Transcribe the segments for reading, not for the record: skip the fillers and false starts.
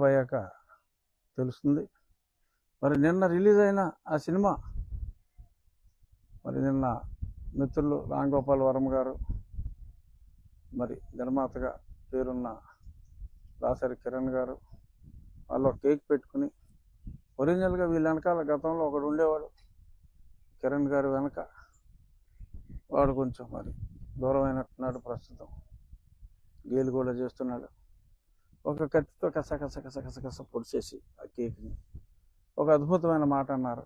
అయ్యాక తెలుస్తుంది. మరి నిన్న రిలీజ్ అయిన ఆ సినిమా మరి నిన్న మిత్రులు రామ్ గోపాల్ వర్మ గారు, మరి నిర్మాతగా పేరున్న దాసరి కిరణ్ గారు వాళ్ళు కేక్ పెట్టుకుని, ఒరిజినల్గా వీళ్ళ వెనకాల గతంలో ఒకడు ఉండేవాడు కిరణ్ గారు వెనక, వాడు కొంచెం మరి దూరం అయినట్టున్నాడు, ప్రస్తుతం గేలు కూడా చేస్తున్నాడు. ఒక కత్తితో కస కస కస కస కస పొడిచేసి ఆ కేక్ని ఒక అద్భుతమైన మాట అన్నారు.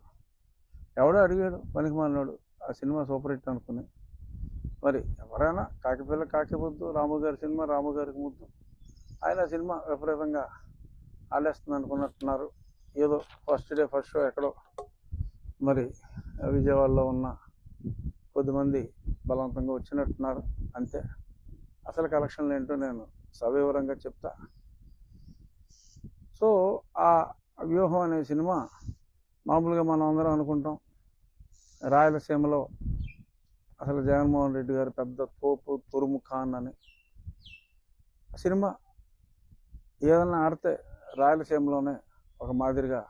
ఎవడో అడిగాడు పనికి మాలినోడు, ఆ సినిమా సూపర్ హిట్ అనుకుని. మరి ఎవరైనా కాకిపిల్ల కాకి ముద్దు, రాము గారి సినిమా రాము గారికి ముద్దు, ఆయన సినిమా విపరీతంగా ఆలేస్తుంది అనుకున్నట్టున్నారు. ఏదో ఫస్ట్ డే ఫస్ట్ షో ఎక్కడో మరి విజయవాడలో ఉన్న కొద్దిమంది బలవంతంగా వచ్చినట్టున్నారు, అంతే. అసలు కలెక్షన్లు ఏంటో నేను సవివరంగా చెప్తా. సో ఆ వ్యూహం అనే సినిమా మామూలుగా మనం అందరం అనుకుంటాం రాయలసీమలో అసలు జగన్మోహన్ రెడ్డి గారు పెద్ద తోపు తురుము ఖాన్ అని. సినిమా ఏదన్నా ఆడితే రాయలసీమలోనే ఒక మాదిరిగా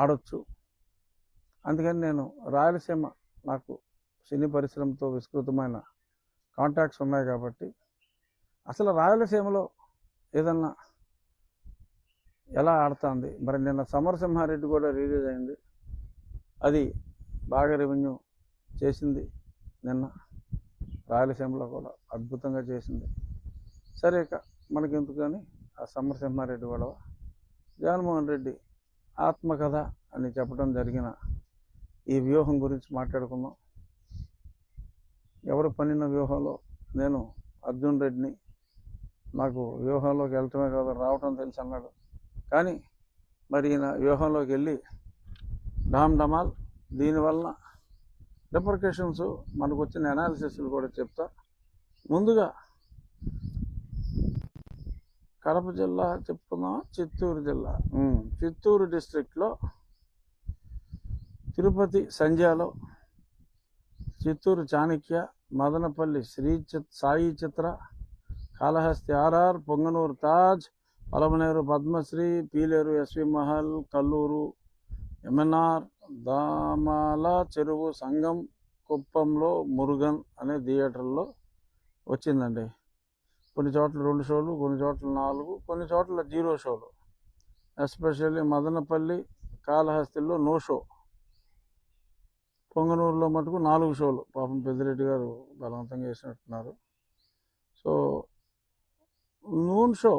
ఆడొచ్చు. అందుకని నేను రాయలసీమ, నాకు సినీ పరిశ్రమతో విస్తృతమైన కాంటాక్ట్స్ ఉన్నాయి కాబట్టి అసలు రాయలసీమలో ఏదన్నా ఎలా ఆడుతుంది. మరి నిన్న సమరసింహారెడ్డి కూడా రిలీజ్ అయింది, అది బాగా రెవెన్యూ చేసింది. నిన్న రాయలసీమలో కూడా అద్భుతంగా చేసింది. సరే, ఇక మనకెందుకు కానీ ఆ సమరసింహారెడ్డి గొడవ. జగన్మోహన్ రెడ్డి ఆత్మకథ అని చెప్పడం జరిగిన ఈ వ్యూహం గురించి మాట్లాడుకుందాం. ఎవరు పన్నిన వ్యూహంలో నేను అర్జున్ రెడ్డిని, నాకు వ్యూహంలోకి వెళ్ళటమే కాదు రావటం తెలుసు అన్నాడు. కానీ మరి ఈయన వ్యూహంలోకి వెళ్ళి డామ్ డమాల్, దీనివల్ల రిపర్కషన్స్ మనకు వచ్చిన అనాలిసిస్లు కూడా చెప్తా. ముందుగా కడప జిల్లా చెప్పుకుందాం, చిత్తూరు జిల్లా, చిత్తూరు డిస్ట్రిక్ట్లో తిరుపతి సంధ్యాలో Chittoor Chanakya, Madanapalle Sai Chitra, Kalahasti RR, Punganur Taj, Palamaner Padmashri, Piler SV Mahal, Kallur MNR, Damala Cheruvu Sangam, కుప్పంలో మురుగన్ అనే థియేటర్లో వచ్చిందండి. కొన్ని చోట్ల 2 షోలు, కొన్ని చోట్ల 4, కొన్ని చోట్ల 0 షోలు. ఎస్పెషల్లీ మదనపల్లి, కాళహస్తిలో నో షో. పొంగనూరులో మటుకు 4 షోలు. పాపం పెద్దిరెడ్డి గారు బలవంతంగా వేసినట్టున్నారు. సో నూన్ షో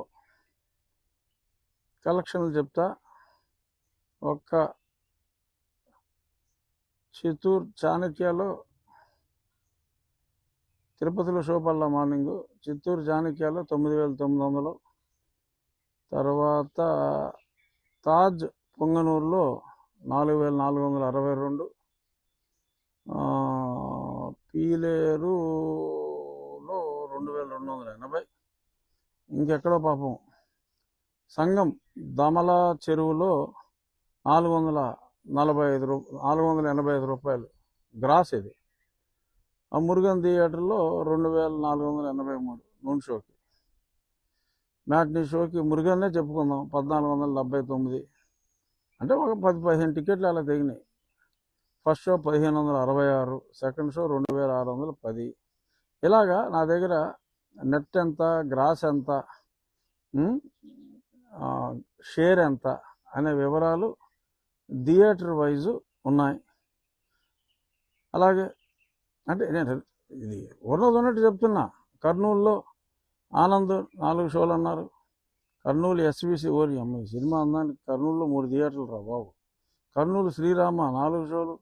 కలెక్షన్లు చెప్తా. ఒక్క చిత్తూరు చాణక్యలో, తిరుపతిలో షో పల్లా మార్నింగ్, చిత్తూరు చాణక్యలో 9,900. తర్వాత తాజ్ పొంగనూరులో 4,462. పీలేరులో 2,280. ఇంకెక్కడో పాపం సంగం దమల చెరువులో 485 రూపాయలు గ్రాస్ ఇది. ఆ మురుగన్ థియేటర్లో 2,483 నూన్ షోకి. మ్యాట్నీ షోకి మురుగన్నే చెప్పుకుందాం, 1,479. అంటే ఒక 10-15 టికెట్లు అలా తెగినాయి. First show 1,566, second show 2,610. ఇలాగా నా దగ్గర నెట్ ఎంత, గ్రాస్ ఎంత, షేర్ ఎంత అనే వివరాలు థియేటర్ వైజు ఉన్నాయి. అలాగే అంటే నేను ఇది ఉన్నట్టు చెప్తున్నా. కర్నూలులో ఆనంద్ 4 షోలు అన్నారు. కర్నూలు ఎస్విసి ఓరి అమ్మాయి సినిమా అందానికి కర్నూలులో 3 థియేటర్లు రా బాబు. కర్నూలు శ్రీరామ 4 షోలు,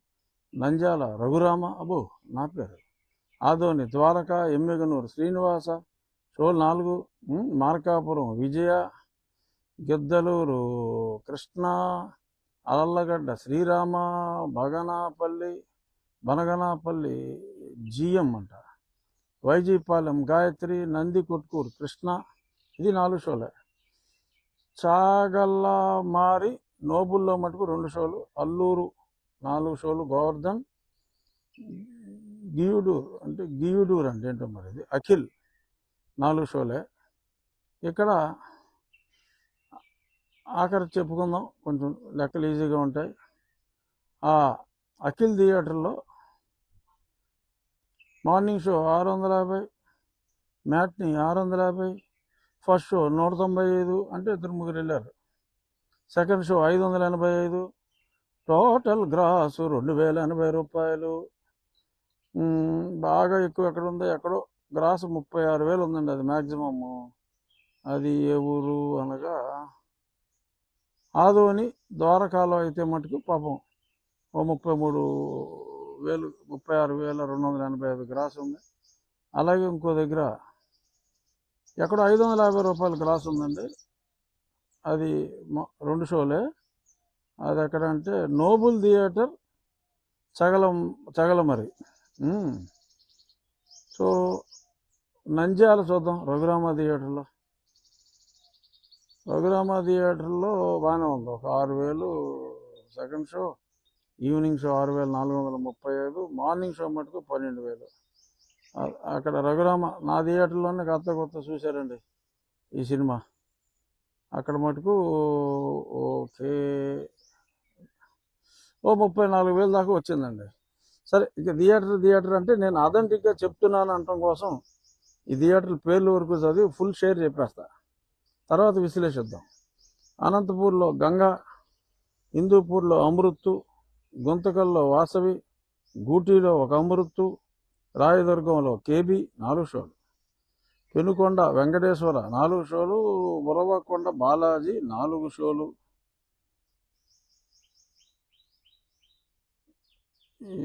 నంజాల రఘురామ, అబ్బో నా పేరు, ఆదోని ద్వారక, ఎమ్మెగనూరు శ్రీనివాస షోలు 4, మార్కాపురం విజయ, గిద్దలూరు కృష్ణ, అలల్లగడ్డ శ్రీరామ, బనగనాపల్లి జిఎం అంట, వైజీపాలెం గాయత్రి, నంది కొట్కూరు కృష్ణ, ఇది 4 షోలే. చాగల్లమారి నోబుల్లో మటుకు 2 షోలు, అల్లూరు 4 షోలు, గోవర్ధన్, గియుడూరు అంటే ఏంటో మరి ఇది, అఖిల్ 4 షోలే. ఇక్కడ ఆఖరి చెప్పుకుందాం, కొంచెం లెక్కలు ఈజీగా ఉంటాయి. ఆ అఖిల్ థియేటర్లో morning show 650, matinee 650, first show 195, అంటే ఇద్దరు ముగ్గురు వెళ్ళారు. సెకండ్ షో 585, టోటల్ గ్రాసు 2080 రూపాయలు. బాగా ఎక్కువ ఎక్కడ ఉందో, ఎక్కడో గ్రాసు 36,000 ఉందండి. అది మ్యాక్సిమము. అది ఏ ఊరు అనగా ఆదోని ద్వారకాలో అయితే మటుకు పాపం ఓ 33,000, 36,285 గ్రాసు ఉంది. అలాగే ఇంకో దగ్గర ఎక్కడో 550 రూపాయల గ్రాసు ఉందండి. అది 2 షోలే. అది ఎక్కడంటే నోబుల్ థియేటర్ చగలమరి. సో నంద్యాల చూద్దాం. రఘురామ థియేటర్లో బాగానే ఉంది. ఒక 6,000 second show, evening show 6,435, morning show మటుకు 12,000. అక్కడ రఘురామ నా థియేటర్లోనే కొత్త చూశారండి ఈ సినిమా. అక్కడ మటుకు ఓకే ఓ 34,000 దాకా వచ్చిందండి. సరే, ఇక థియేటర్ అంటే నేను అథెంటిక్గా చెప్తున్నాను అనటం కోసం ఈ థియేటర్ల పేర్లు వరకు చదివి ఫుల్ షేర్ చెప్పేస్తా, తర్వాత విశ్లేషిద్దాం. అనంతపూర్లో గంగా, హిందూపూర్లో అమృత్తు, గుంతకల్లో వాసవి, గూటీలో ఒక అమృత్తు, రాయదుర్గంలో కేబీ 4 షోలు, పెనుకొండ వెంకటేశ్వర 4 షోలు, ఉరవకొండ బాలాజీ 4 షోలు.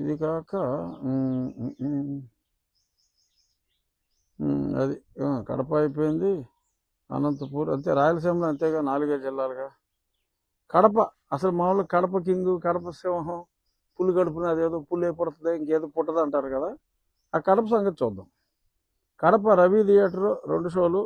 ఇది కాక అది కడప అయిపోయింది, అనంతపూర్ అంతే, రాయలసీమలో అంతేగా 4 జిల్లాలుగా. కడప అసలు మామూలుగా కడప కింగు, కడప సింహం, పులి కడుపున అదేదో పులి పుడుతుంది, ఇంకేదో పుట్టదు అంటారు కదా. ఆ కడప సంగతి చూద్దాం. కడప రవి థియేటర్ 2 షోలు,